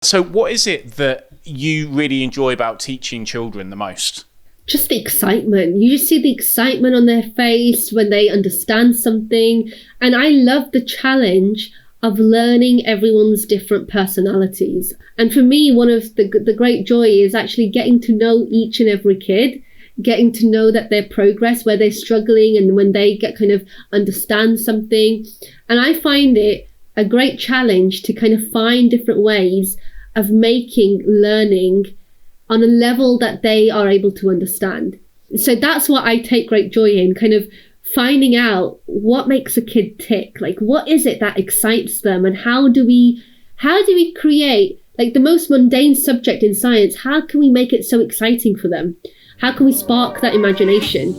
So what is it that you really enjoy about teaching children the most? Just the excitement. You just see the excitement on their face when they understand something. And I love the challenge of learning everyone's different personalities. And for me, one of the great joy is actually getting to know each and every kid, getting to know that their progress, where they're struggling and when they get kind of understand something. And I find it a great challenge to kind of find different ways of making learning on a level that they are able to understand. So that's what I take great joy in, kind of finding out what makes a kid tick. Like, what is it that excites them, and how do we create, like, the most mundane subject in science, how can we make it so exciting for them? How can we spark that imagination?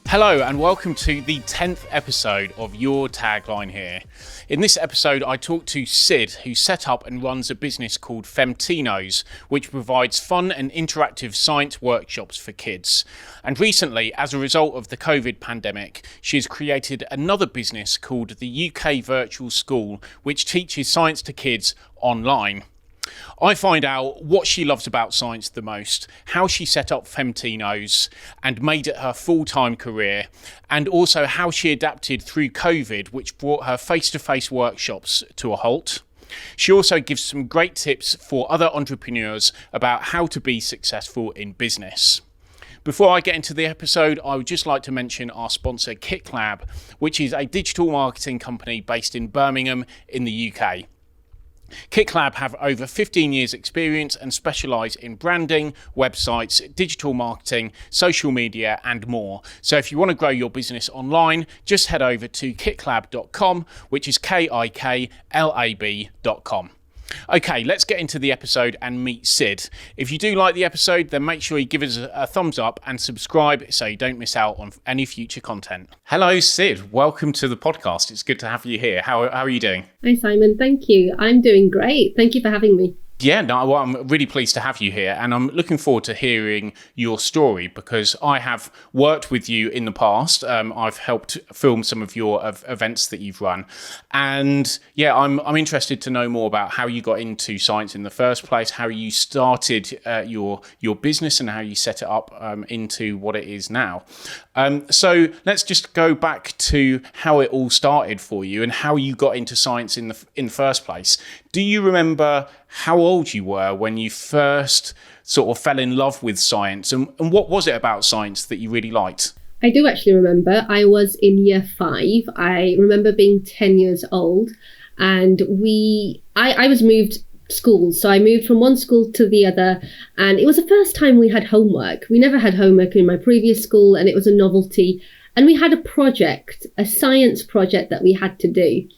Hello and welcome to the 10th episode of Your Tagline here. In this episode, I talked to Sid, who set up and runs a business called Femtinos, which provides fun and interactive science workshops for kids. And recently, as a result of the COVID pandemic, she has created another business called the UK Virtual School, which teaches science to kids online. I find out what she loves about science the most, how she set up Femtinos and made it her full-time career, and also how she adapted through COVID, which brought her face-to-face workshops to a halt. She also gives some great tips for other entrepreneurs about how to be successful in business. Before I get into the episode, I would just like to mention our sponsor KickLab, which is a digital marketing company based in Birmingham in the UK. KickLab have over 15 years experience and specialise in branding, websites, digital marketing, social media and more. So if you want to grow your business online, just head over to kicklab.com, which is KIKLAB.com. Okay, let's get into the episode and meet Sid. If you do like the episode, then make sure you give us a thumbs up and subscribe so you don't miss out on any future content. Hello, Sid. Welcome to the podcast. It's good to have you here. How are you doing? Hi, Simon. Thank you. I'm doing great. Thank you for having me. Yeah, no, well, I'm really pleased to have you here, and I'm looking forward to hearing your story because I have worked with you in the past. I've helped film some of your events that you've run, and yeah, I'm interested to know more about how you got into science in the first place, how you started your business, and how you set it up into what it is now. So let's just go back to how it all started for you and how you got into science in the first place. Do you remember how old you were when you first sort of fell in love with science, and what was it about science that you really liked? I do actually remember. I was in year 5. I remember being 10 years old, and I was moved schools. So I moved from one school to the other, and it was the first time we had homework. We never had homework in my previous school, and it was a novelty. And we had a project, a science project that we had to do.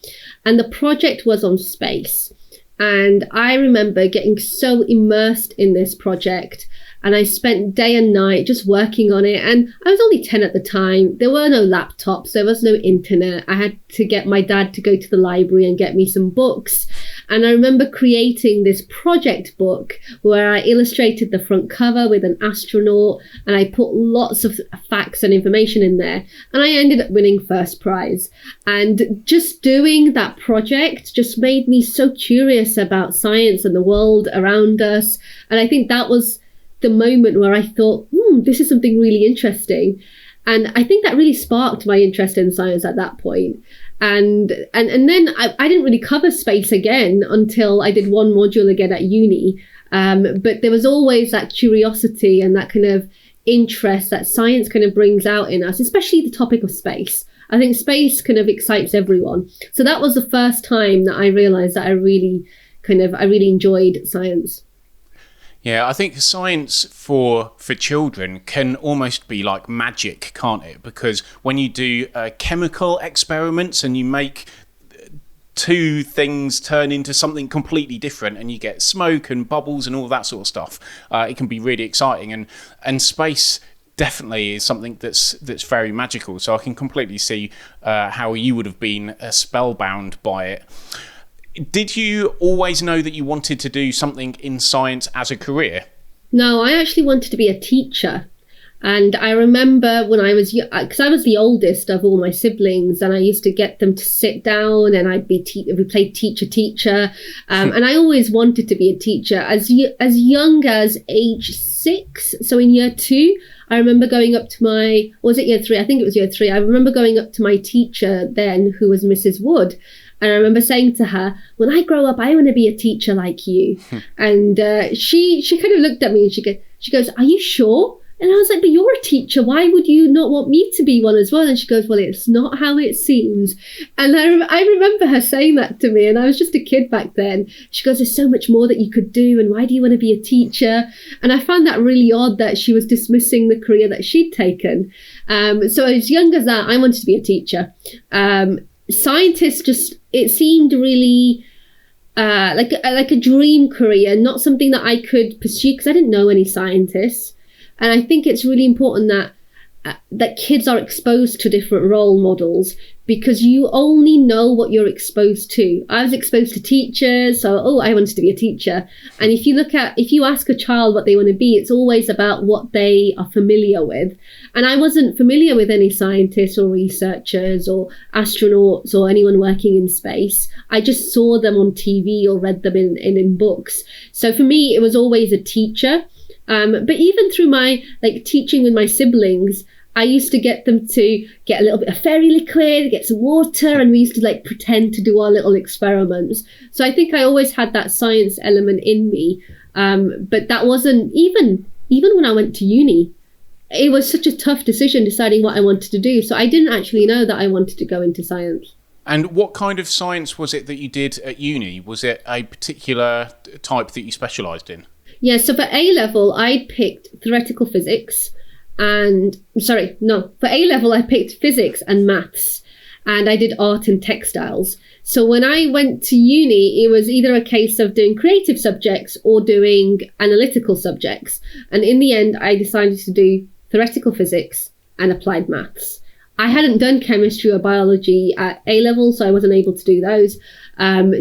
And the project was on space. And I remember getting so immersed in this project, and I spent day and night just working on it. And I was only 10 at the time. There were no laptops. There was no internet. I had to get my dad to go to the library and get me some books. And I remember creating this project book where I illustrated the front cover with an astronaut, and I put lots of facts and information in there. And I ended up winning first prize. And just doing that project just made me so curious about science and the world around us. And I think that was the moment where I thought, this is something really interesting. And I think that really sparked my interest in science at that point. And then I didn't really cover space again until I did one module again at uni. But there was always that curiosity and that kind of interest that science kind of brings out in us, especially the topic of space. I think space kind of excites everyone. So that was the first time that I realized that I really enjoyed science. Yeah, I think science for children can almost be like magic, can't it? Because when you do chemical experiments and you make two things turn into something completely different and you get smoke and bubbles and all that sort of stuff, it can be really exciting. And space definitely is something that's very magical. So I can completely see how you would have been spellbound by it. Did you always know that you wanted to do something in science as a career? No, I actually wanted to be a teacher. And I remember when I was, because I was the oldest of all my siblings, and I used to get them to sit down, and we played teacher. And I always wanted to be a teacher as young as age 6. So in year 2, I remember going up to or was it year 3? I think it was year 3. I remember going up to my teacher then, who was Mrs. Wood. And I remember saying to her, when I grow up, I want to be a teacher like you. And she kind of looked at me and she goes, are you sure? And I was like, but you're a teacher. Why would you not want me to be one as well? And she goes, well, it's not how it seems. And I remember her saying that to me. And I was just a kid back then. She goes, there's so much more that you could do. And why do you want to be a teacher? And I found that really odd that she was dismissing the career that she'd taken. So as young as that, I wanted to be a teacher. Scientist it seemed really like a dream career, not something that I could pursue because I didn't know any scientists. And I think it's really important that kids are exposed to different role models, because you only know what you're exposed to. I was exposed to teachers, so I wanted to be a teacher. And if you ask a child what they want to be, it's always about what they are familiar with. And I wasn't familiar with any scientists or researchers or astronauts or anyone working in space. I just saw them on TV or read them in books. So for me, it was always a teacher. But even through my teaching with my siblings, I used to get them to get a little bit of fairy liquid, get some water, and we used to pretend to do our little experiments. So I think I always had that science element in me. But that wasn't even when I went to uni. It was such a tough decision deciding what I wanted to do. So I didn't actually know that I wanted to go into science. And what kind of science was it that you did at uni? Was it a particular type that you specialised in? Yeah, so for A-level, I picked theoretical physics for A-level, I picked physics and maths, and I did art and textiles. So when I went to uni, it was either a case of doing creative subjects or doing analytical subjects. And in the end, I decided to do theoretical physics and applied maths. I hadn't done chemistry or biology at A-level, so I wasn't able to do those.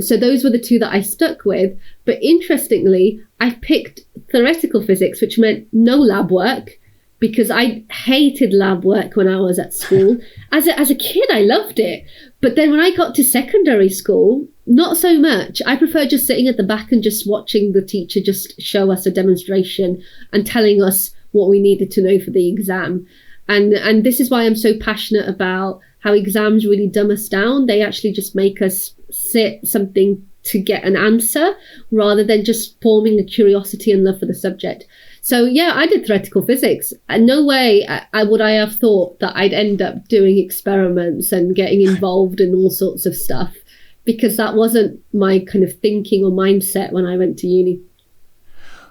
So those were the two that I stuck with. But interestingly, I picked theoretical physics, which meant no lab work, because I hated lab work when I was at school. As a kid, I loved it. But then when I got to secondary school, not so much. I prefer just sitting at the back and just watching the teacher just show us a demonstration and telling us what we needed to know for the exam. And this is why I'm so passionate about how exams really dumb us down. They actually just make us sit something to get an answer rather than just forming a curiosity and love for the subject. So yeah, I did theoretical physics, and no way would I have thought that I'd end up doing experiments and getting involved in all sorts of stuff, because that wasn't my kind of thinking or mindset when I went to uni.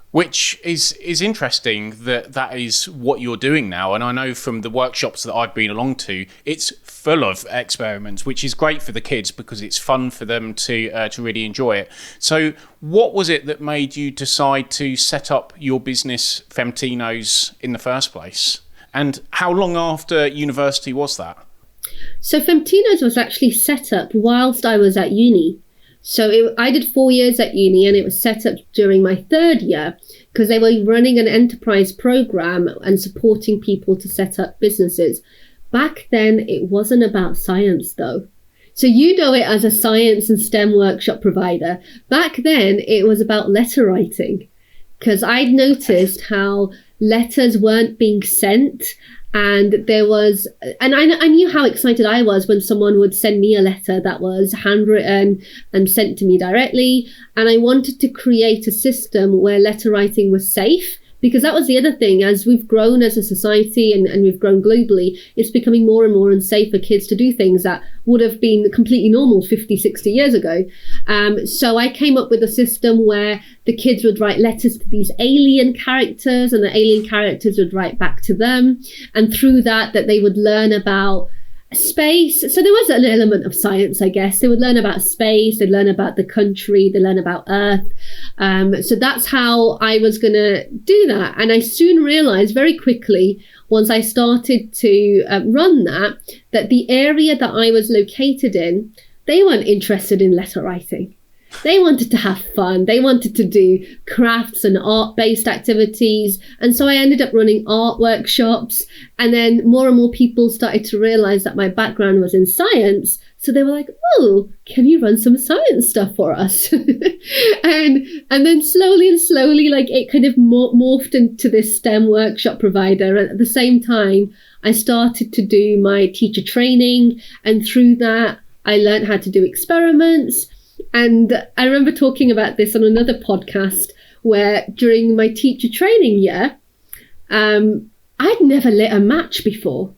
Which is interesting that is what you're doing now. And I know from the workshops that I've been along to, it's full of experiments, which is great for the kids because it's fun for them to really enjoy it. So what was it that made you decide to set up your business, Femtinos, in the first place? And how long after university was that? So Femtinos was actually set up whilst I was at uni. So I did 4 years at uni, and it was set up during my 3rd year because they were running an enterprise program and supporting people to set up businesses. Back then, it wasn't about science, though. So you know it as a science and STEM workshop provider. Back then, it was about letter writing, because I'd noticed how letters weren't being sent. And I knew how excited I was when someone would send me a letter that was handwritten and sent to me directly. And I wanted to create a system where letter writing was safe, because that was the other thing. As we've grown as a society and we've grown globally, it's becoming more and more unsafe for kids to do things that would have been completely normal 50, 60 years ago. So I came up with a system where the kids would write letters to these alien characters, and the alien characters would write back to them. And through that they would learn about space. So there was an element of science, I guess. They would learn about space, they'd learn about the country, they learn about Earth. So that's how I was going to do that. And I soon realized very quickly, once I started to run that the area that I was located in, they weren't interested in letter writing. They wanted to have fun. They wanted to do crafts and art-based activities. And so I ended up running art workshops. And then more and more people started to realize that my background was in science. So they were like, oh, can you run some science stuff for us? and then slowly and slowly, like it kind of morphed into this STEM workshop provider. And at the same time, I started to do my teacher training. And through that, I learned how to do experiments. And I remember talking about this on another podcast where during my teacher training year, I'd never lit a match before.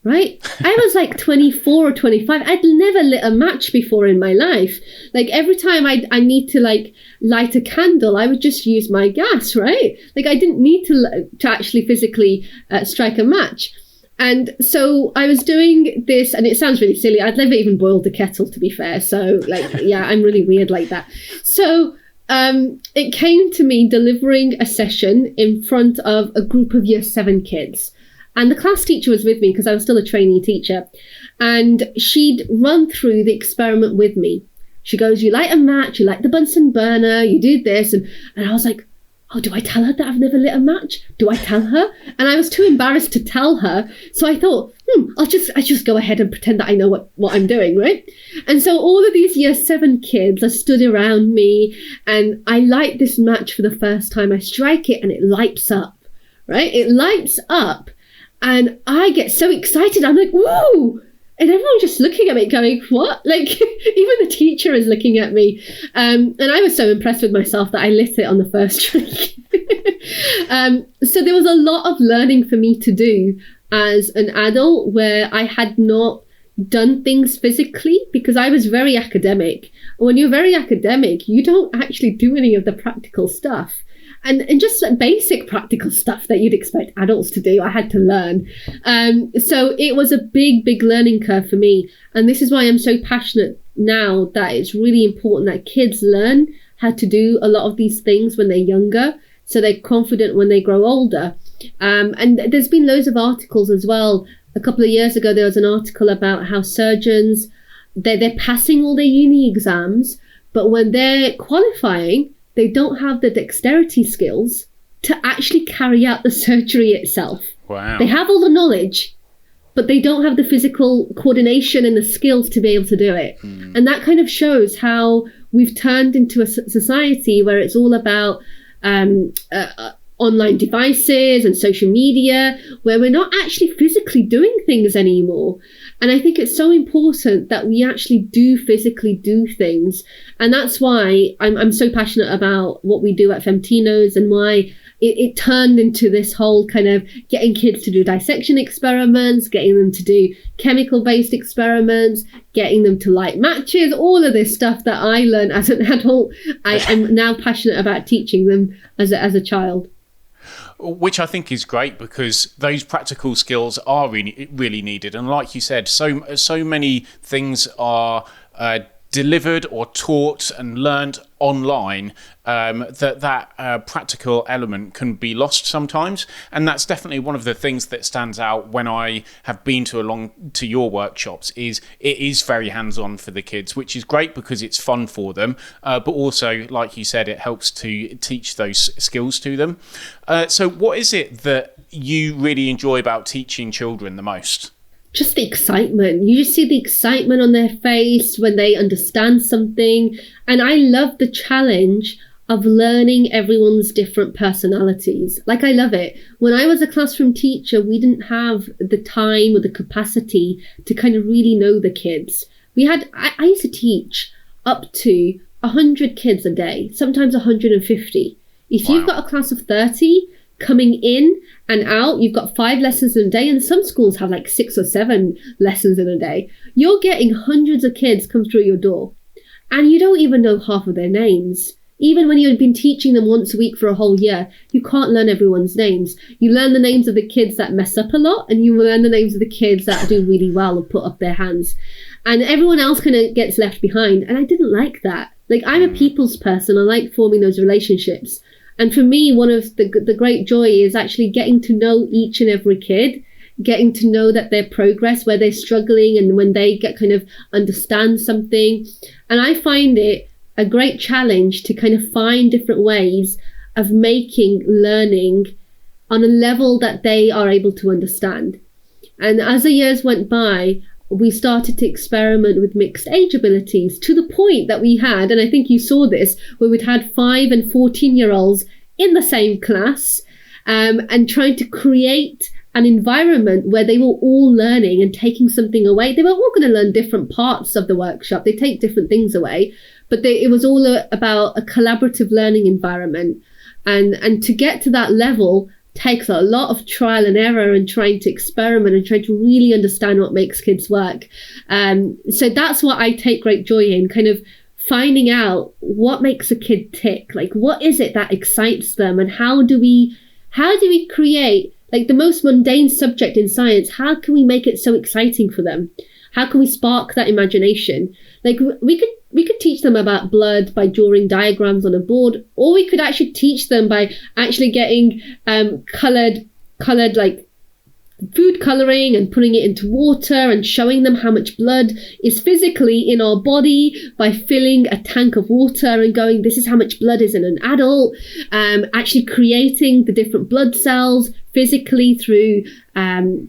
Right? I was like 24 or 25. I'd never lit a match before in my life. Like every time I need to like light a candle, I would just use my gas, right? Like I didn't need to actually physically strike a match. And so I was doing this, and it sounds really silly. I'd never even boiled the kettle, to be fair. So like, yeah, I'm really weird like that. So it came to me delivering a session in front of a group of year 7 kids. And the class teacher was with me because I was still a trainee teacher. And she'd run through the experiment with me. She goes, you light a match, you light the Bunsen burner, you do this. And I was like, oh, do I tell her that I've never lit a match? Do I tell her? And I was too embarrassed to tell her. So I thought, I'll just go ahead and pretend that I know what I'm doing, right? And so all of these year 7 kids are stood around me, and I light this match for the first time. I strike it and it lights up, right? It lights up. And I get so excited. I'm like, whoa! And everyone's just looking at me going, what? Like, even the teacher is looking at me. And I was so impressed with myself that I lit it on the first strike. So there was a lot of learning for me to do as an adult where I had not done things physically because I was very academic. When you're very academic, you don't actually do any of the practical stuff. And just like basic practical stuff that you'd expect adults to do, I had to learn. So it was a big, big learning curve for me. And this is why I'm so passionate now that it's really important that kids learn how to do a lot of these things when they're younger, so they're confident when they grow older. And there's been loads of articles as well. A couple of years ago, there was an article about how surgeons, they're passing all their uni exams, but when they're qualifying, they don't have the dexterity skills to actually carry out the surgery itself. Wow. They have all the knowledge, but they don't have the physical coordination and the skills to be able to do it. And that kind of shows how we've turned into a society where it's all about online devices and social media, where we're not actually physically doing things anymore. And I think it's so important that we actually do physically do things. And that's why I'm so passionate about what we do at Femtinos, and why it turned into this whole kind of getting kids to do dissection experiments, getting them to do chemical-based experiments, getting them to light matches, all of this stuff that I learned as an adult. I'm now passionate about teaching them as a child. Which I think is great, because those practical skills are really, really needed. And like you said, so many things are delivered or taught and learned online, that practical element can be lost sometimes. And that's definitely one of the things that stands out when I have been to your workshops. Is it is very hands-on for the kids, which is great because it's fun for them, but also, like you said, it helps to teach those skills to them. So what is it that you really enjoy about teaching children the most? Just the excitement. You just see the excitement on their face when they understand something. And I love the challenge of learning everyone's different personalities. Like, I love it. When I was a classroom teacher, we didn't have the time or the capacity to kind of really know the kids. I used to teach up to 100 kids a day, sometimes 150. If Wow. you've got a class of 30 coming in and out, you've got 5 lessons in a day, and some schools have like 6 or 7 lessons in a day. You're getting hundreds of kids come through your door, and you don't even know half of their names. Even when you've been teaching them once a week for a whole year, you can't learn everyone's names. You learn the names of the kids that mess up a lot, and you learn the names of the kids that do really well and put up their hands. And everyone else kind of gets left behind. And I didn't like that. Like, I'm a people's person. I like forming those relationships. And for me, one of the great joy is actually getting to know each and every kid, getting to know that their progress, where they're struggling, and when they get kind of understand something. And I find it a great challenge to kind of find different ways of making learning on a level that they are able to understand. And as the years went by, we started to experiment with mixed age abilities, to the point that we had, and I think you saw this, where we'd had 5 and 14-year-olds in the same class, and trying to create an environment where they were all learning and taking something away. They were all going to learn different parts of the workshop. They take different things away, but it was all about a collaborative learning environment. And to get to that level takes a lot of trial and error and trying to experiment and trying to really understand what makes kids work. So that's what I take great joy in, kind of finding out what makes a kid tick. Like, what is it that excites them, and how do we create, like, the most mundane subject in science, how can we make it so exciting for them? How can we spark that imagination? Like, we could teach them about blood by drawing diagrams on a board, or we could actually teach them by actually getting colored like food coloring and putting it into water and showing them how much blood is physically in our body by filling a tank of water and going, this is how much blood is in an adult. Actually creating the different blood cells physically through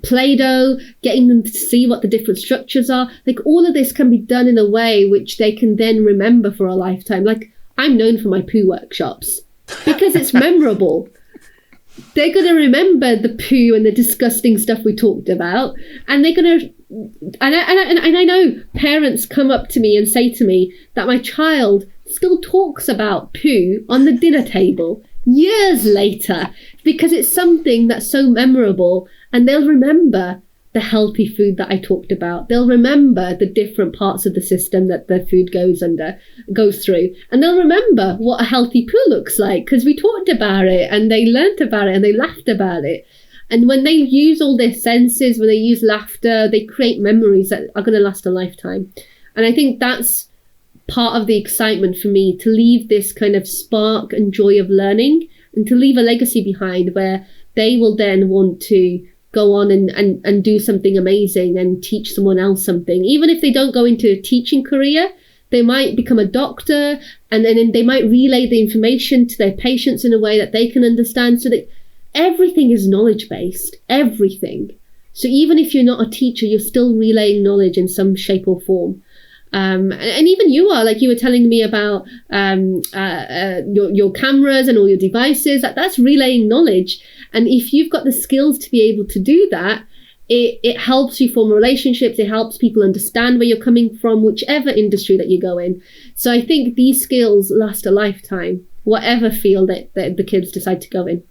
Play-Doh, getting them to see what the different structures are. Like, all of this can be done in a way which they can then remember for a lifetime. Like, I'm known for my poo workshops because it's memorable. They're going to remember the poo and the disgusting stuff we talked about, and they're going to, and I know parents come up to me and say to me that my child still talks about poo on the dinner table years later because it's something that's so memorable, and they'll remember the healthy food that I talked about. They'll remember the different parts of the system that the food goes through. And they'll remember what a healthy poo looks like because we talked about it and they learnt about it and they laughed about it. And when they use all their senses, when they use laughter, they create memories that are going to last a lifetime. And I think that's part of the excitement for me, to leave this kind of spark and joy of learning and to leave a legacy behind where they will then want to go on and do something amazing and teach someone else something. Even if they don't go into a teaching career, they might become a doctor, and then they might relay the information to their patients in a way that they can understand, so that everything is knowledge-based, everything. So even if you're not a teacher, you're still relaying knowledge in some shape or form. And even you are, like you were telling me about your cameras and all your devices, that's relaying knowledge. And if you've got the skills to be able to do that, it helps you form relationships. It helps people understand where you're coming from, whichever industry that you go in. So I think these skills last a lifetime, whatever field that the kids decide to go in.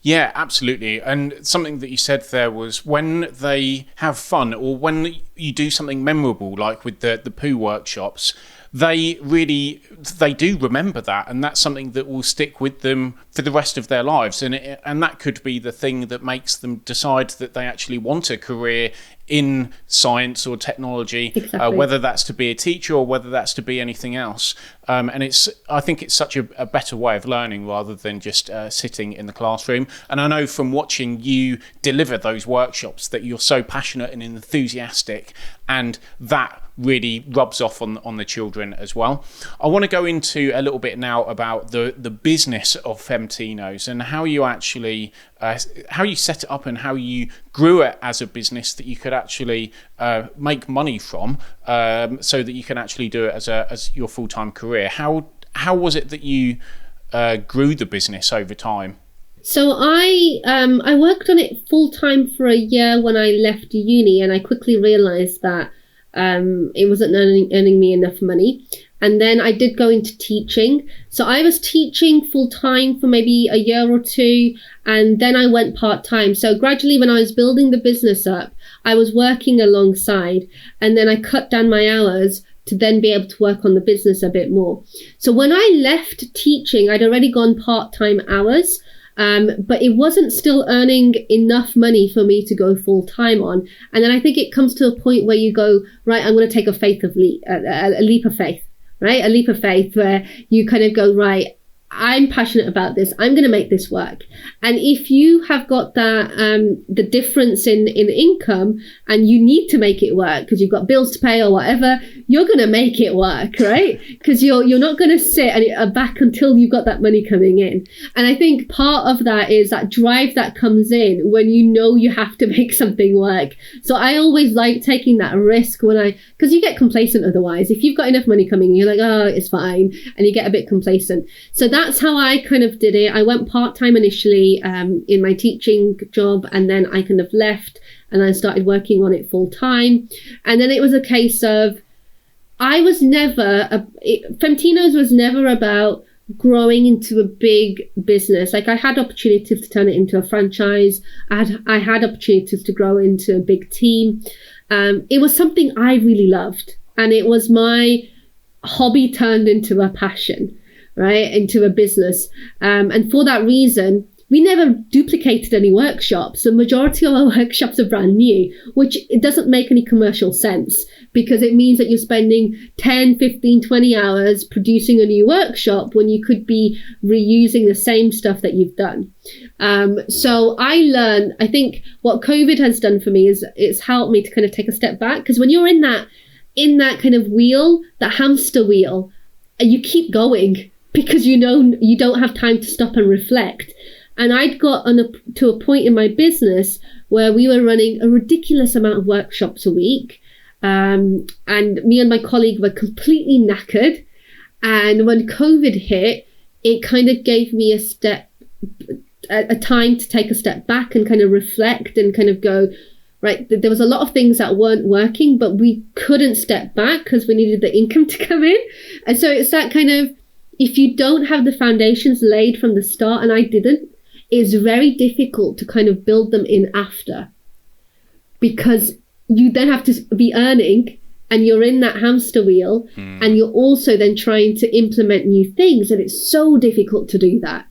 Yeah, absolutely. And something that you said there was, when they have fun or when you do something memorable, like with the poo workshops, they do remember that, and that's something that will stick with them for the rest of their lives. And that could be the thing that makes them decide that they actually want a career in science or technology, exactly. Whether that's to be a teacher or whether that's to be anything else. And I think it's such a better way of learning rather than just sitting in the classroom. And I know from watching you deliver those workshops that you're so passionate and enthusiastic, and that really rubs off on the children as well. I want to go into a little bit now about the business of Femtinos and how you actually how you set it up and how you grew it as a business that you could actually make money from, so that you can actually do it as your full-time career. How was it that you grew the business over time? So I worked on it full-time for a year when I left uni, and I quickly realized that it wasn't earning me enough money. And then I did go into teaching. So I was teaching full-time for maybe a year or two, and then I went part-time. So gradually, when I was building the business up, I was working alongside, and then I cut down my hours to then be able to work on the business a bit more. So when I left teaching, I'd already gone part-time hours. But it wasn't still earning enough money for me to go full time on. And then I think it comes to a point where you go, right, I'm going to take a leap of faith, right? A leap of faith where you kind of go, right, I'm passionate about this. I'm going to make this work. And if you have got that, the difference in income, and you need to make it work because you've got bills to pay or whatever, you're going to make it work, right? Because you're not going to sit back until you've got that money coming in. And I think part of that is that drive that comes in when you know you have to make something work. So I always like taking that risk because you get complacent otherwise. If you've got enough money coming in, you're like, oh, it's fine. And you get a bit complacent. So that's how I kind of did it. I went part-time initially in my teaching job, and then I kind of left and I started working on it full-time. And then it was a case of, Femtinos was never about growing into a big business. Like, I had opportunities to turn it into a franchise. I had opportunities to grow into a big team. It was something I really loved, and it was my hobby turned into a passion, right, into a business. And for that reason, we never duplicated any workshops. The majority of our workshops are brand new, which it doesn't make any commercial sense, because it means that you're spending 10, 15, 20 hours producing a new workshop when you could be reusing the same stuff that you've done. So I learned, I think what COVID has done for me is it's helped me to kind of take a step back, because when you're in that kind of wheel, that hamster wheel, and you keep going because you know you don't have time to stop and reflect. And I'd got to a point in my business where we were running a ridiculous amount of workshops a week. And me and my colleague were completely knackered. And when COVID hit, it kind of gave me a time to take a step back and kind of reflect and kind of go, right, there was a lot of things that weren't working, but we couldn't step back because we needed the income to come in. And so it's that kind of, if you don't have the foundations laid from the start, and I didn't, it's very difficult to kind of build them in after, because you then have to be earning and you're in that hamster wheel and you're also then trying to implement new things, and it's so difficult to do that.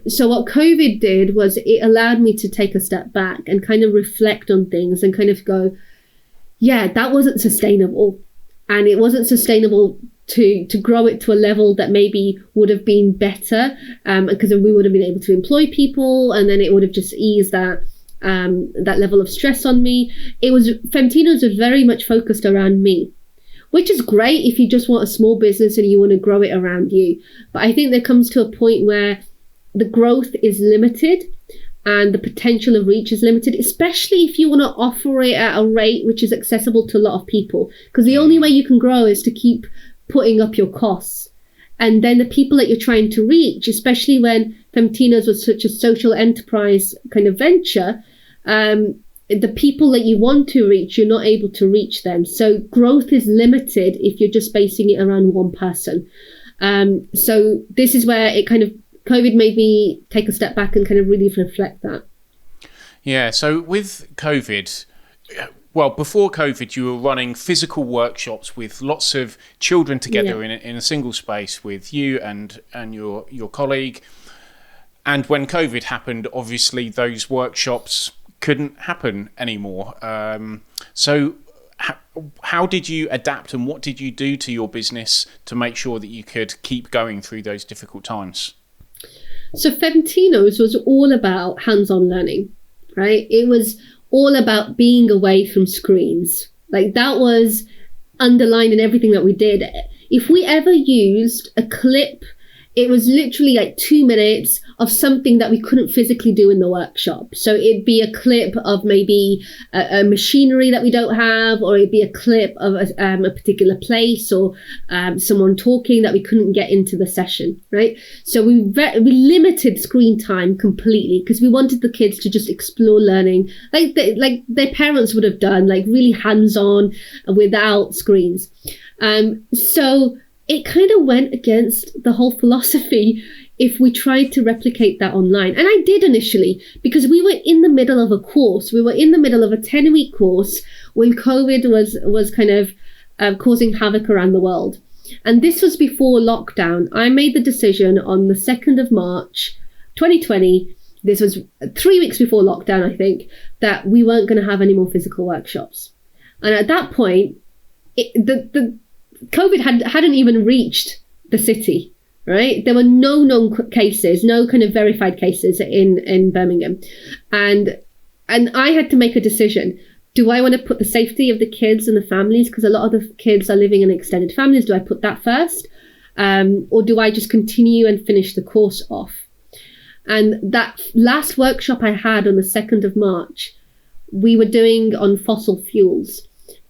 So what COVID did was it allowed me to take a step back and kind of reflect on things and kind of go, yeah, that wasn't sustainable. And it wasn't sustainable to grow it to a level that maybe would have been better, because we would have been able to employ people, and then it would have just eased that level of stress on me. Femtinos was very much focused around me, which is great if you just want a small business and you want to grow it around you. But I think there comes to a point where the growth is limited and the potential of reach is limited, especially if you want to offer it at a rate which is accessible to a lot of people. Because the only way you can grow is to keep putting up your costs. And then the people that you're trying to reach, especially when Femtinos was such a social enterprise kind of venture, the people that you want to reach, you're not able to reach them. So growth is limited if you're just basing it around one person. So this is where it kind of, COVID made me take a step back and kind of really reflect that. Yeah, so with COVID, well, before COVID, you were running physical workshops with lots of children together in a single space with you and your colleague. And when COVID happened, obviously those workshops couldn't happen anymore. So how did you adapt, and what did you do to your business to make sure that you could keep going through those difficult times? So Femtinos was all about hands-on learning, right? It was all about being away from screens. Like, that was underlined in everything that we did. If we ever used a clip, it was literally like 2 minutes of something that we couldn't physically do in the workshop. So it'd be a clip of maybe a machinery that we don't have, or it'd be a clip of a particular place, or someone talking that we couldn't get into the session, right? So we limited screen time completely, because we wanted the kids to just explore learning like their parents would have done, like really hands-on without screens. So it kind of went against the whole philosophy if we tried to replicate that online. And I did initially, because we were in the middle of a course. We were in the middle of a 10-week course when COVID was kind of causing havoc around the world. And this was before lockdown. I made the decision on the 2nd of March, 2020, this was 3 weeks before lockdown, I think, that we weren't going to have any more physical workshops. And at that point, the COVID hadn't even reached the city, right? There were no known cases, no kind of verified cases in Birmingham. And I had to make a decision. Do I want to put the safety of the kids and the families, because a lot of the kids are living in extended families, do I put that first? Or do I just continue and finish the course off? And that last workshop I had on the 2nd of March, we were doing on fossil fuels.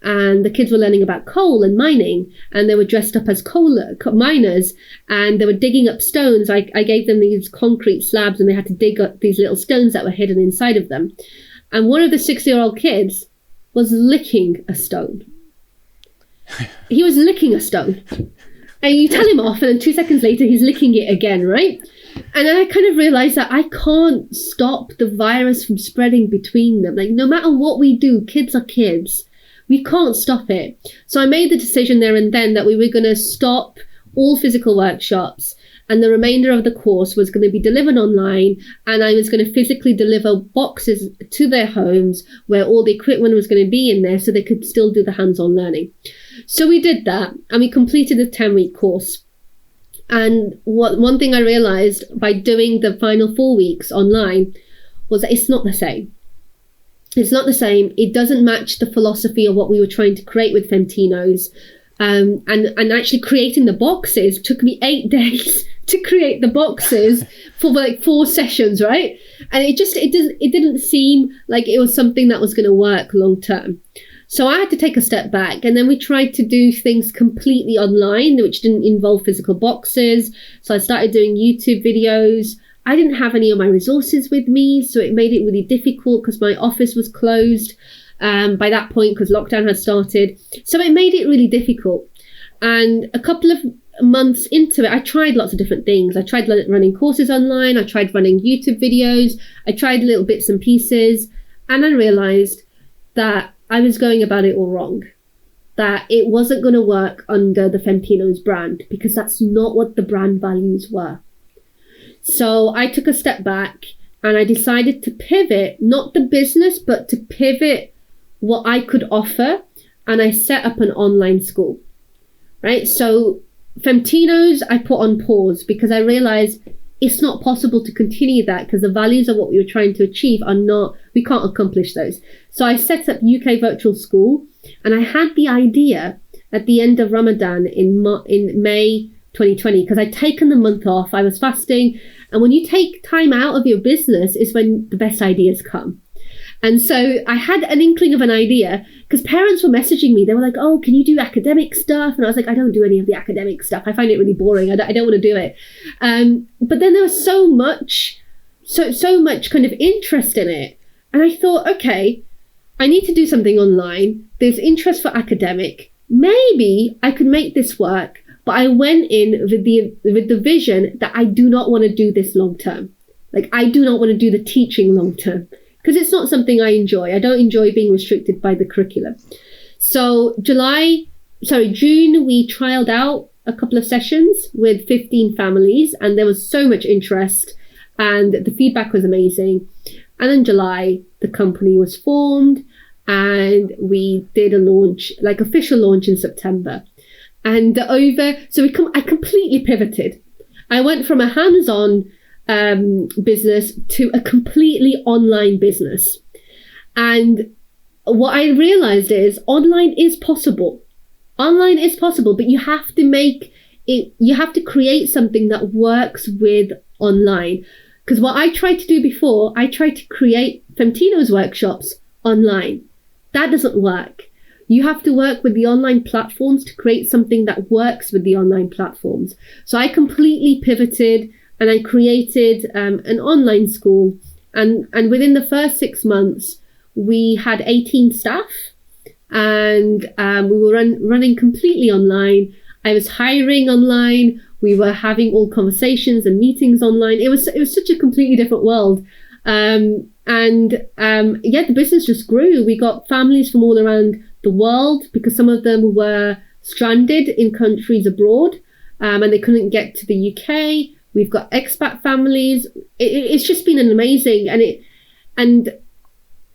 And the kids were learning about coal and mining, and they were dressed up as coal miners, and they were digging up stones. I gave them these concrete slabs, and they had to dig up these little stones that were hidden inside of them. And one of the 6-year-old kids was licking a stone. He was licking a stone. And you tell him off, and then 2 seconds later, he's licking it again, right? And then I kind of realized that I can't stop the virus from spreading between them. Like, no matter what we do, kids are kids. We can't stop it. So I made the decision there and then that we were going to stop all physical workshops, and the remainder of the course was going to be delivered online, and I was going to physically deliver boxes to their homes where all the equipment was going to be in there so they could still do the hands-on learning. So we did that, and we completed a 10-week course. And one thing I realized by doing the final 4 weeks online was that it's not the same. It's not the same. It doesn't match the philosophy of what we were trying to create with Femtinos. And actually creating the boxes took me 8 days to create the boxes for like 4 sessions, right? And it didn't seem like it was something that was going to work long term. So I had to take a step back, and then we tried to do things completely online, which didn't involve physical boxes. So I started doing YouTube videos. I didn't have any of my resources with me, so it made it really difficult because my office was closed by that point because lockdown had started. So it made it really difficult. And a couple of months into it, I tried lots of different things. I tried running courses online. I tried running YouTube videos. I tried little bits and pieces. And I realized that I was going about it all wrong. That it wasn't going to work under the Femtinos brand, because that's not what the brand values were. So I took a step back and I decided to pivot, not the business, but to pivot what I could offer. And I set up an online school, right? So Femtinos, I put on pause because I realized it's not possible to continue that because the values of what we were trying to achieve we can't accomplish those. So I set up UK Virtual School, and I had the idea at the end of Ramadan in May 2020, because I'd taken the month off, I was fasting, and when you take time out of your business is when the best ideas come. And so I had an inkling of an idea because parents were messaging me. They were like, oh, can you do academic stuff? And I was like, I don't do any of the academic stuff. I find it really boring. I don't want to do it. But then there was so much kind of interest in it. And I thought, okay, I need to do something online. There's interest for academic. Maybe I could make this work. But I went in with the vision that I do not want to do this long term. Like, I do not want to do the teaching long term, because it's not something I enjoy. I don't enjoy being restricted by the curriculum. So June, we trialed out a couple of sessions with 15 families, and there was so much interest and the feedback was amazing. And in July, the company was formed and we did a launch, like official launch in September. And I completely pivoted. I went from a hands-on business to a completely online business. And what I realized is online is possible. Online is possible, but you have to create something that works with online. Because what I tried to do before, I tried to create Femtinos workshops online. That doesn't work. You have to work with the online platforms to create something that works with the online platforms. So I completely pivoted and I created an online school. And within the first 6 months, we had 18 staff and we were running completely online. I was hiring online. We were having all conversations and meetings online. It was such a completely different world. The business just grew. We got families from all around the world because some of them were stranded in countries abroad and they couldn't get to the UK. We've got expat families. It's just been an amazing, and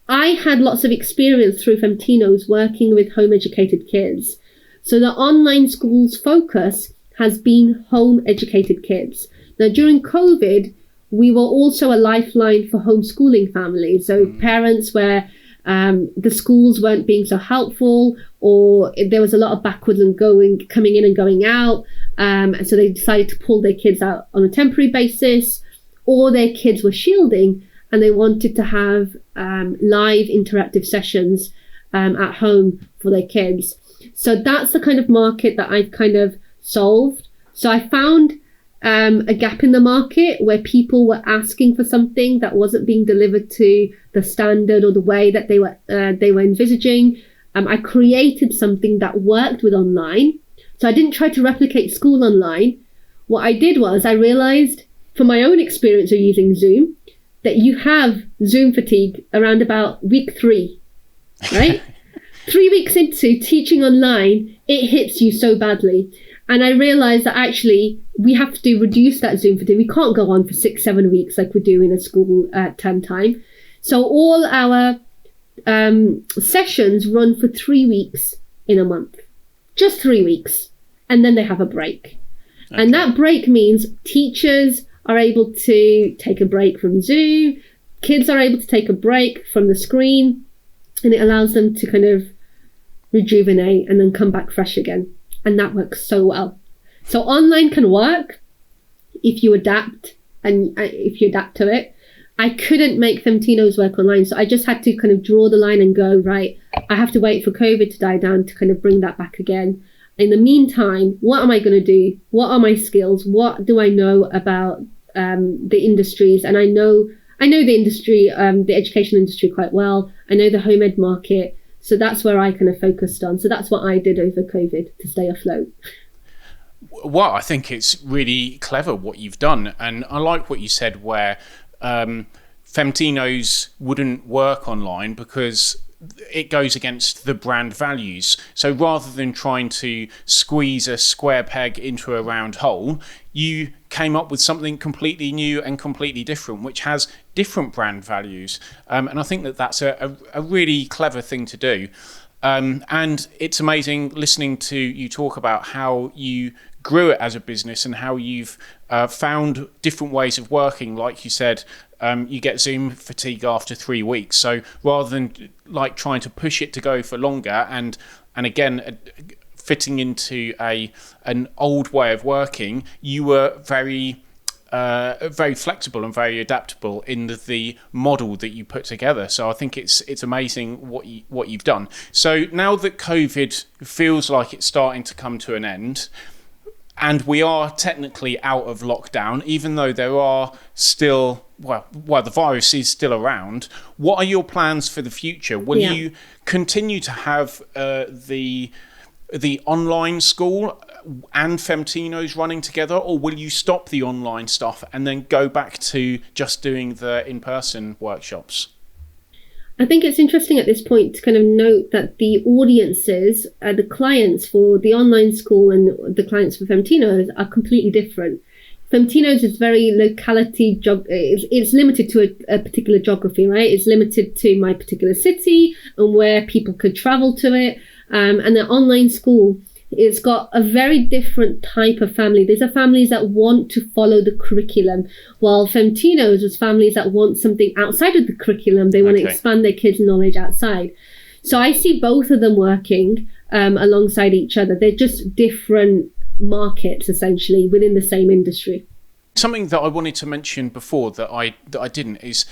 I had lots of experience through Femtinos working with home educated kids. So the online school's focus has been home educated kids. Now, during COVID, we were also a lifeline for homeschooling families. So parents where the schools weren't being so helpful, or there was a lot of backwards and coming in and going out. And so they decided to pull their kids out on a temporary basis, or their kids were shielding and they wanted to have live interactive sessions at home for their kids. So that's the kind of market that I've kind of solved. So I found a gap in the market where people were asking for something that wasn't being delivered to the standard or the way that they were envisaging. I created something that worked with online. So I didn't try to replicate school online. What I did was I realized from my own experience of using Zoom that you have Zoom fatigue around about week 3, right? 3 weeks into teaching online, it hits you so badly. And I realized that actually we have to reduce that Zoom fatigue. We can't go on for 6-7 weeks like we do in a school term time. So all our sessions run for 3 weeks in a month, just 3 weeks. And then they have a break. Okay. And that break means teachers are able to take a break from Zoom. Kids are able to take a break from the screen, and it allows them to kind of rejuvenate and then come back fresh again. And that works so well. So online can work if you adapt to it. I couldn't make Femtinos work online. So I just had to kind of draw the line and go, right, I have to wait for COVID to die down to kind of bring that back again. In the meantime, what am I going to do? What are my skills? What do I know about the industries? And I know the industry, the education industry quite well. I know the home ed market. So that's where I kind of focused on. So that's what I did over COVID to stay afloat. Well, I think it's really clever what you've done. And I like what you said where Femtinos wouldn't work online because it goes against the brand values. So rather than trying to squeeze a square peg into a round hole, you came up with something completely new and completely different, which has different brand values. And I think that that's a really clever thing to do. And it's amazing listening to you talk about how you grew it as a business and how you've found different ways of working. Like you said, you get Zoom fatigue after 3 weeks. So rather than like trying to push it to go for longer and again, fitting into an old way of working, you were very flexible and very adaptable in the model that you put together. So I think it's amazing what you've done. So now that COVID feels like it's starting to come to an end, and we are technically out of lockdown, even though there are still, well, the virus is still around. What are your plans for the future? Will you continue to have the online school and Femtinos running together, or will you stop the online stuff and then go back to just doing the in-person workshops? I think it's interesting at this point to kind of note that the audiences, the clients for the online school and the clients for Femtinos are completely different. Femtinos is very locality, it's limited to a particular geography, right? It's limited to my particular city and where people could travel to it. And the online school, it's got a very different type of family. These are families that want to follow the curriculum, while Femtinos was families that want something outside of the curriculum. They want to expand their kids' knowledge outside. So I see both of them working alongside each other. They're just different markets, essentially, within the same industry. Something that I wanted to mention before that I didn't is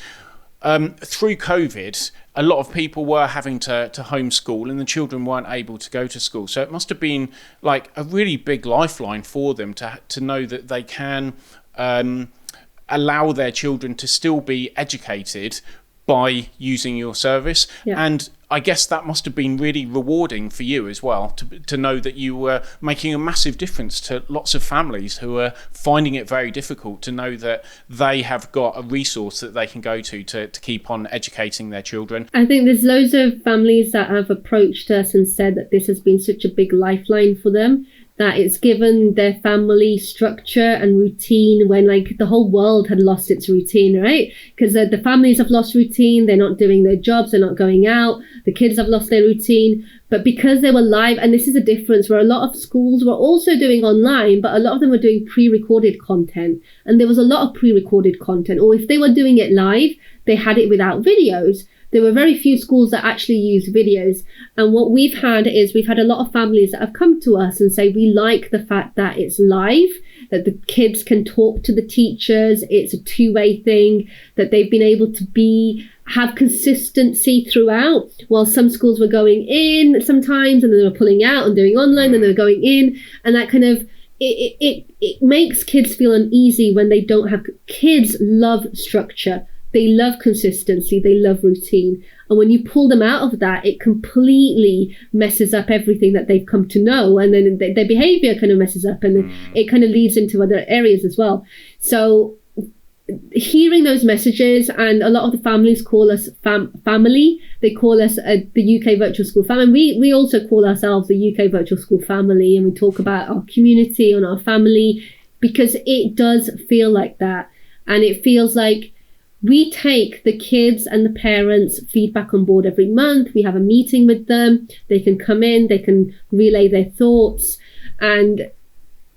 through COVID, a lot of people were having to homeschool and the children weren't able to go to school. So it must have been like a really big lifeline for them to know that they can allow their children to still be educated by using your service. Yeah. And I guess that must have been really rewarding for you as well, to know that you were making a massive difference to lots of families who are finding it very difficult, to know that they have got a resource that they can go to keep on educating their children. I think there's loads of families that have approached us and said that this has been such a big lifeline for them, that it's given their family structure and routine when like the whole world had lost its routine, right? Because the families have lost routine, they're not doing their jobs, they're not going out, the kids have lost their routine. But because they were live, and this is a difference where a lot of schools were also doing online, but a lot of them were doing pre-recorded content. And there was a lot of pre-recorded content, or if they were doing it live, they had it without videos. There were very few schools that actually used videos. And what we've had a lot of families that have come to us and say, we like the fact that it's live, that the kids can talk to the teachers, it's a two-way thing, that they've been able to have consistency throughout. While some schools were going in sometimes and then they were pulling out and doing online, then they were going in, and that kind of, it makes kids feel uneasy when they don't have, kids love structure. They love consistency, they love routine. And when you pull them out of that, it completely messes up everything that they've come to know. And then their behavior kind of messes up, and it kind of leads into other areas as well. So hearing those messages, and a lot of the families call us family. They call us the UK Virtual School Family. We also call ourselves the UK Virtual School Family, and we talk about our community and our family, because it does feel like that. And it feels like we take the kids and the parents' feedback on board every month. We have a meeting with them. They can come in, they can relay their thoughts, and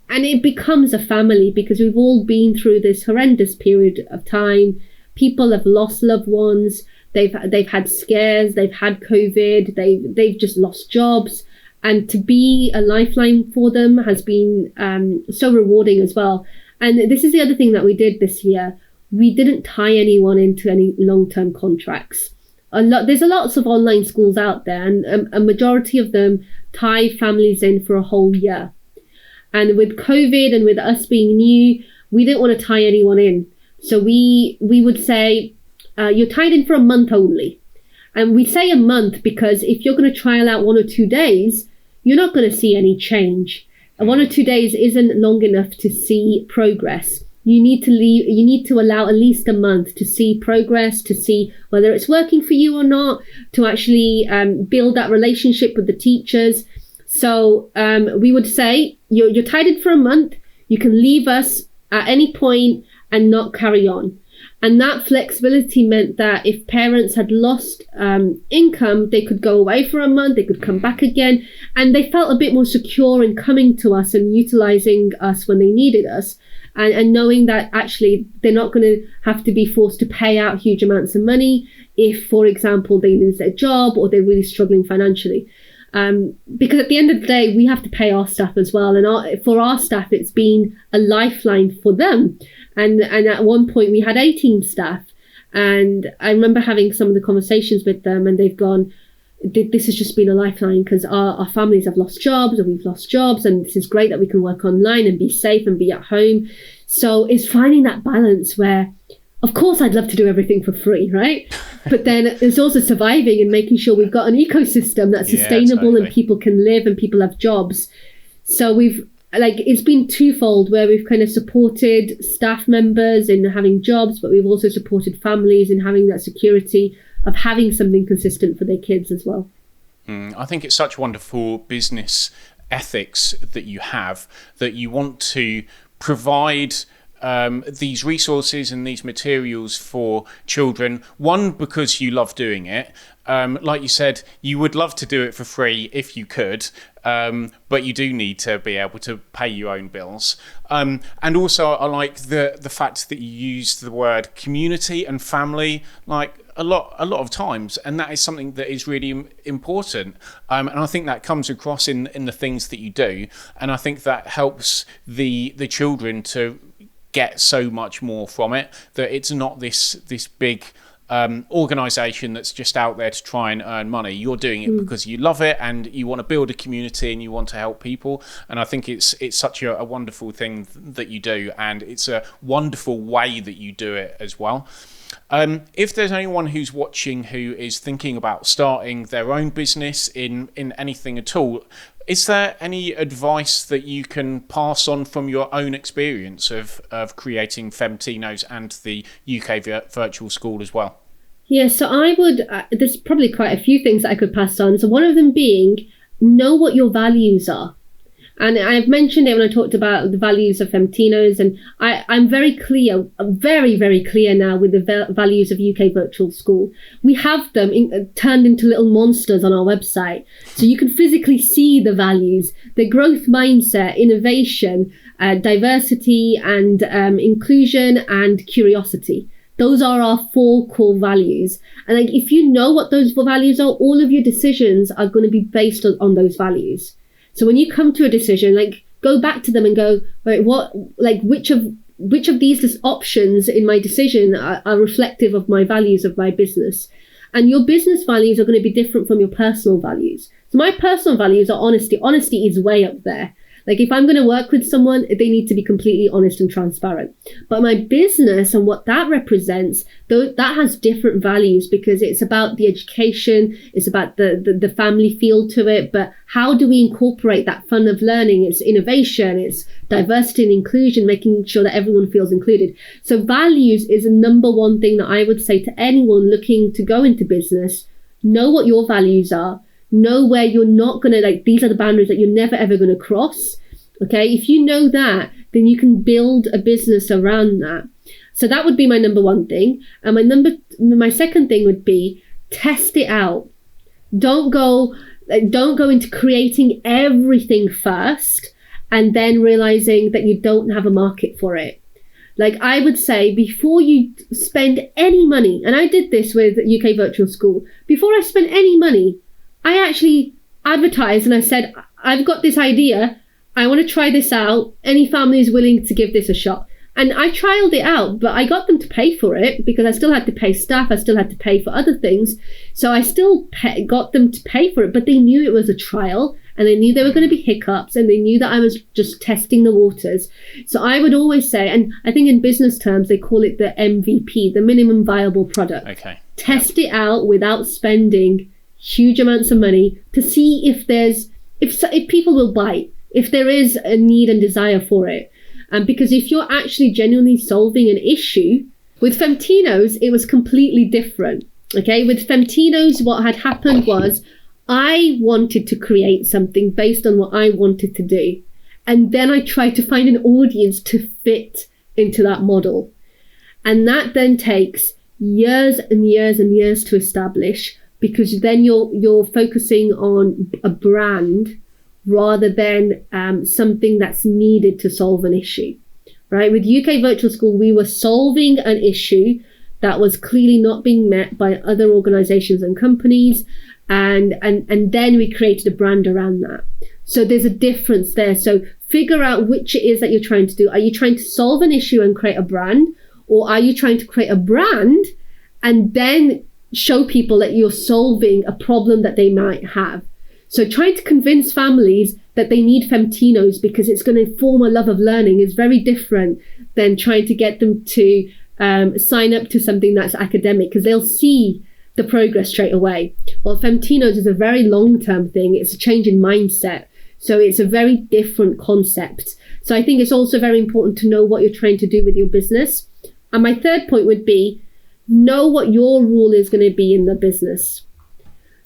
it becomes a family, because we've all been through this horrendous period of time. People have lost loved ones. They've had scares. They've had COVID. They've just lost jobs, and to be a lifeline for them has been so rewarding as well. And this is the other thing that we did this year. We didn't tie anyone into any long-term contracts. There's lots of online schools out there, and a majority of them tie families in for a whole year. And with COVID and with us being new, we didn't want to tie anyone in. So we would say, you're tied in for a month only. And we say a month because if you're going to trial out 1 or 2 days, you're not going to see any change. And 1 or 2 days isn't long enough to see progress. You need to allow at least a month to see progress, to see whether it's working for you or not, to actually build that relationship with the teachers. So we would say, you're tied in for a month. You can leave us at any point and not carry on. And that flexibility meant that if parents had lost income, they could go away for a month, they could come back again, and they felt a bit more secure in coming to us and utilizing us when they needed us. And knowing that actually they're not going to have to be forced to pay out huge amounts of money if, for example, they lose their job or they're really struggling financially. Because at the end of the day, we have to pay our staff as well. And for our staff, it's been a lifeline for them. And at one point, we had 18 staff. And I remember having some of the conversations with them, and they've gone, this has just been a lifeline, because our families have lost jobs, and we've lost jobs, and this is great that we can work online and be safe and be at home. So it's finding that balance where, of course, I'd love to do everything for free, right? But then there's also surviving and making sure we've got an ecosystem that's sustainable, totally, and people can live and people have jobs. So it's been twofold, where we've kind of supported staff members in having jobs, but we've also supported families in having that security of having something consistent for their kids as well. I think it's such wonderful business ethics that you have, that you want to provide these resources and these materials for children. One, because you love doing it. Like you said, you would love to do it for free if you could, but you do need to be able to pay your own bills. And also, I like the fact that you use the word community and family like a lot of times, and that is something that is really important. And I think that comes across in the things that you do, and I think that helps the children to get so much more from it, that it's not this big organisation that's just out there to try and earn money. You're doing it because you love it and you want to build a community and you want to help people. And I think it's such a wonderful thing that you do, and it's a wonderful way that you do it as well. If there's anyone who's watching who is thinking about starting their own business in anything at all, is there any advice that you can pass on from your own experience of creating Femtinos and the UK Virtual School as well? Yeah, so I would, there's probably quite a few things that I could pass on. So one of them being, know what your values are. And I've mentioned it when I talked about the values of Femtinos, and I'm very clear, very, very clear now with the values of UK Virtual School. We have them turned into little monsters on our website. So you can physically see the values, the growth mindset, innovation, diversity and inclusion, and curiosity. Those are our 4 core values. And like, if you know what those values are, all of your decisions are going to be based on those values. So when you come to a decision, like, go back to them and go, right, which of these options in my decision are reflective of my values of my business? And your business values are going to be different from your personal values. So my personal values are honesty. Honesty is way up there. Like, if I'm going to work with someone, they need to be completely honest and transparent. But my business and what that represents, that has different values, because it's about the education, it's about the family feel to it. But how do we incorporate that fun of learning? It's innovation, it's diversity and inclusion, making sure that everyone feels included. So values is a number one thing that I would say to anyone looking to go into business. Know what your values are. Know where you're not going to, like, these are the boundaries that you're never ever going to cross. Okay, if you know that, then you can build a business around that. So that would be my number one thing. And my second thing would be test it out. Don't go into creating everything first and then realizing that you don't have a market for it. Like, I would say, before you spend any money, and I did this with UK Virtual School, before I spent any money, I actually advertised and I said, I've got this idea. I want to try this out. Any family is willing to give this a shot. And I trialed it out, but I got them to pay for it because I still had to pay staff. I still had to pay for other things. So I still got them to pay for it, but they knew it was a trial and they knew there were going to be hiccups and they knew that I was just testing the waters. So I would always say, and I think in business terms, they call it the MVP, the minimum viable product. Okay. Test it out without spending huge amounts of money to see if people will bite, if there is a need and desire for it. Because if you're actually genuinely solving an issue, with Femtinos, it was completely different. Okay, with Femtinos, what had happened was I wanted to create something based on what I wanted to do. And then I tried to find an audience to fit into that model. And that then takes years and years and years to establish, because then you're focusing on a brand rather than something that's needed to solve an issue, right? With UK Virtual School, we were solving an issue that was clearly not being met by other organizations and companies, and then we created a brand around that. So there's a difference there. So figure out which it is that you're trying to do. Are you trying to solve an issue and create a brand, or are you trying to create a brand and then show people that you're solving a problem that they might have? So trying to convince families that they need Femtinos because it's going to form a love of learning is very different than trying to get them to sign up to something that's academic, because they'll see the progress straight away. Well, Femtinos is a very long-term thing. It's a change in mindset. So it's a very different concept. So I think it's also very important to know what you're trying to do with your business. And my third point would be, know what your role is going to be in the business.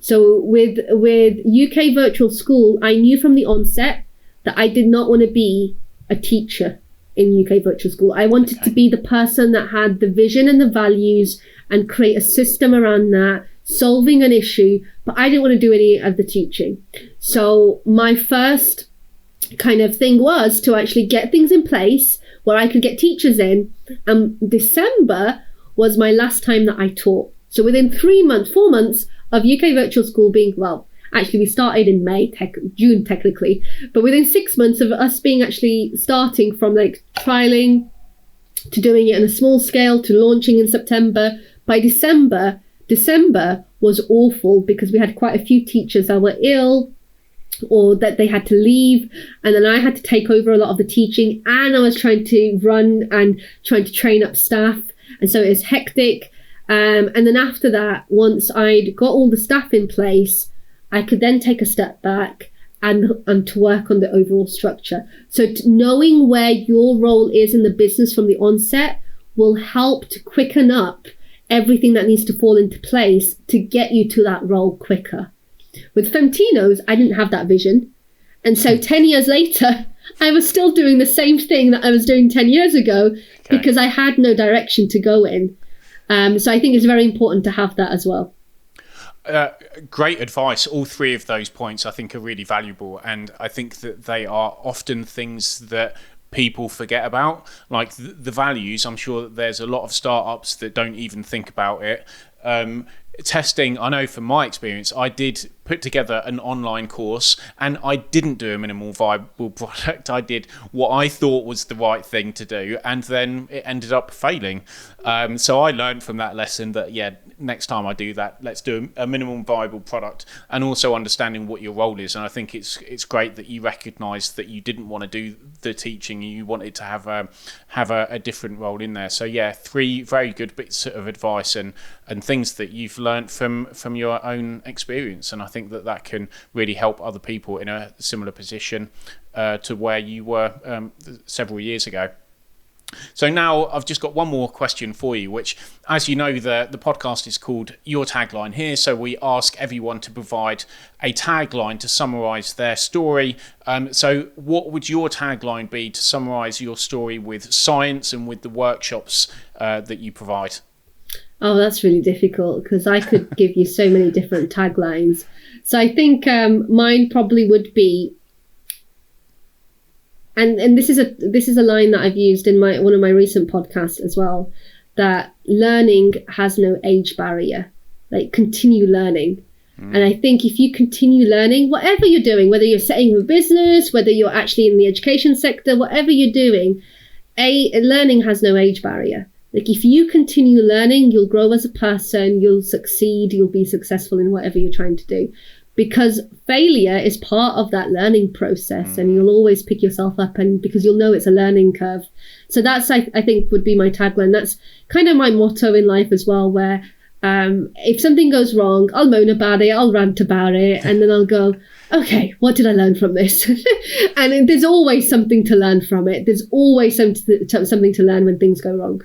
So with UK Virtual School, I knew from the onset that I did not want to be a teacher in UK Virtual School. I wanted to be the person that had the vision and the values and create a system around that, solving an issue, but I didn't want to do any of the teaching. So my first kind of thing was to actually get things in place where I could get teachers in. And December was my last time that I taught. So within 4 months of UK Virtual School being, well, actually we started in June technically, but within 6 months of us being actually starting from like trialing to doing it on a small scale to launching in September, by December was awful because we had quite a few teachers that were ill or that they had to leave, and then I had to take over a lot of the teaching, and I was trying to run and trying to train up staff, and so it was hectic. And then after that, once I'd got all the staff in place, I could then take a step back and to work on the overall structure. So knowing where your role is in the business from the onset will help to quicken up everything that needs to fall into place to get you to that role quicker. With Femtinos, I didn't have that vision. And so 10 years later, I was still doing the same thing that I was doing 10 years ago because I had no direction to go in. So I think it's very important to have that as well. Great advice. All three of those points I think are really valuable, and I think that they are often things that people forget about, like the values. I'm sure that there's a lot of startups that don't even think about it. Testing, I know from my experience, I did put together an online course and I didn't do a minimal viable product. I did what I thought was the right thing to do, and then it ended up failing. So I learned from that lesson that, next time I do that, let's do a minimum viable product, and also understanding what your role is. And I think it's great that you recognise that you didn't want to do the teaching, you wanted to have a different role in there. So three very good bits of advice and things that you've learned from your own experience. And I think that can really help other people in a similar position to where you were several years ago. So now I've just got one more question for you, which, as you know, the podcast is called Your Tagline Here. So we ask everyone to provide a tagline to summarise their story. So what would your tagline be to summarise your story with science and with the workshops that you provide? Oh, that's really difficult because I could give you so many different taglines. So I think mine probably would be, and this is a line that I've used in one of my recent podcasts as well, that learning has no age barrier. Like, continue learning. And I think if you continue learning, whatever you're doing, whether you're setting a business, whether you're actually in the education sector, whatever you're doing, learning has no age barrier. Like, if you continue learning, you'll grow as a person, you'll succeed, you'll be successful in whatever you're trying to do. Because failure is part of that learning process, and you'll always pick yourself up, and because you'll know it's a learning curve. So that's, I think, would be my tagline. That's kind of my motto in life as well, where if something goes wrong, I'll moan about it, I'll rant about it, and then I'll go, okay, what did I learn from this? And there's always something to learn from it. There's always something to learn when things go wrong.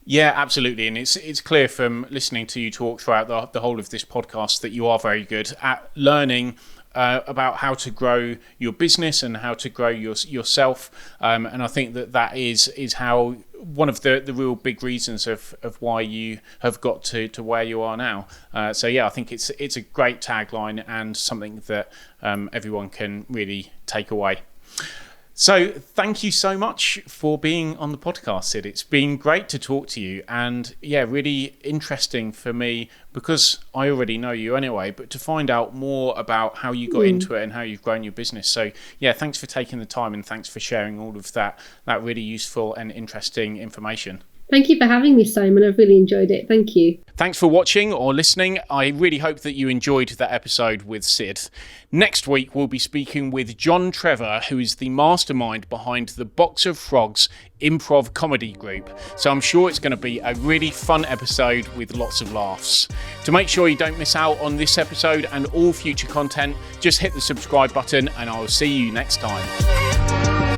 Yeah, absolutely. And it's clear from listening to you talk throughout the whole of this podcast that you are very good at learning about how to grow your business and how to grow yourself. And I think that is how one of the real big reasons of why you have got to where you are now. So I think it's a great tagline and something that everyone can really take away. So thank you so much for being on the podcast, Sid. It's been great to talk to you, and really interesting for me because I already know you anyway, but to find out more about how you got into it and how you've grown your business. So thanks for taking the time, and thanks for sharing all of that really useful and interesting information. Thank you for having me, Simon. I've really enjoyed it. Thank you. Thanks for watching or listening. I really hope that you enjoyed that episode with Sid. Next week, we'll be speaking with John Trevor, who is the mastermind behind the Box of Frogs improv comedy group. So I'm sure it's going to be a really fun episode with lots of laughs. To make sure you don't miss out on this episode and all future content, just hit the subscribe button and I'll see you next time.